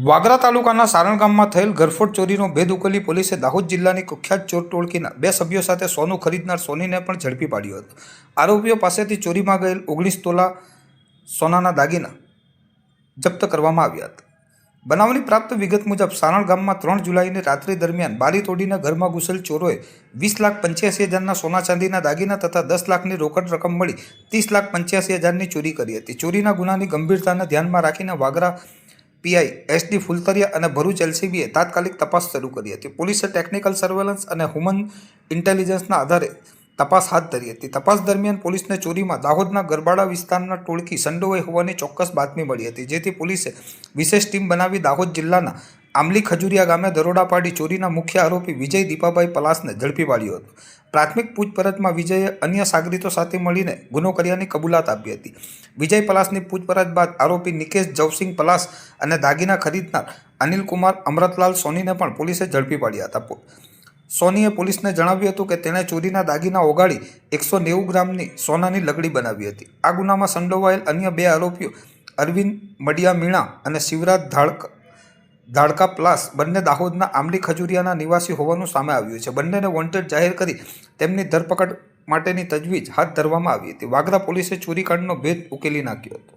વાગરા તાલુકાના સારણ ગામમાં થયેલ ગરફોડ ચોરીનો ભેદ ઉકેલી પોલીસે દાહોદ જિલ્લાની કુખ્યાત ચોર ટોળકીના 2 સભ્યો સાથે સોનું ખરીદનાર સોનીને પણ ઝડપી પાડ્યો હતો. આરોપીઓ પાસેથી ચોરીમાં ગયેલ 19 તોલા સોનાના દાગીના જપ્ત કરવામાં આવ્યા હતા. બનાવની પ્રાપ્ત વિગત મુજબ સારણ ગામમાં 3 જુલાઈની રાત્રિ દરમિયાન બારી તોડીને ઘરમાં ઘૂસેલ ચોરોએ 20,85,000ના સોના ચાંદીના દાગીના તથા 10 લાખની રોકડ રકમ મળી 30,85,000ની ચોરી કરી હતી. ચોરીના ગુનાની ગંભીરતાને ધ્યાનમાં રાખીને વાગરા પીઆઈ SD ફુલતરિયા અને ભરૂચ LCBએ તાત્કાલિક તપાસ શરૂ કરી હતી. પોલીસે ટેકનિકલ સર્વેલન્સ અને હ્યુમન ઇન્ટેલિજન્સના આધારે તપાસ હાથ ધરી હતી. તપાસ દરમિયાન પોલીસને ચોરીમાં દાહોદના ગરબાડા વિસ્તારના ટોળકી સંડોવાઈ હોવાની ચોક્કસ બાતમી મળી હતી, જેથી પોલીસે વિશેષ ટીમ બનાવી દાહોદ જિલ્લાના આંબલી ખજુરિયા ગામે દરોડા પાડી ચોરીના મુખ્ય આરોપી વિજય દીપાભાઈ પલાસને ઝડપી પાડ્યો હતો. પ્રાથમિક પૂછપરછમાં વિજયે અન્ય સાગરીતો સાથે મળીને ગુનો કર્યાની કબૂલાત આપી હતી. વિજય પલાસની પૂછપરછ બાદ આરોપી નિકેશ જવસિંહ પલાસ અને દાગીના ખરીદનાર અનિલકુમાર અમરતલાલ સોનીને પણ પોલીસે ઝડપી પાડ્યા હતા. સોનીએ પોલીસને જણાવ્યું હતું કે તેણે ચોરીના દાગીના ઓગાળી 190 ગ્રામની સોનાની લકડી બનાવી હતી. આ ગુનામાં સંડોવાયેલ અન્ય 2 આરોપીઓ અરવિંદ મડિયા મીણા અને શિવરાજ ધાડકા પ્લાસ બંને દાહોદના આંબલી ખજુરિયાના નિવાસી હોવાનું સામે આવ્યું છે. બંનેને વોન્ટેડ જાહેર કરી તેમની ધરપકડ માટેની તજવીજ હાથ ધરવામાં આવી હતી. વાગરા પોલીસે ચોરીકાંડનો ભેદ ઉકેલી નાખ્યો હતો.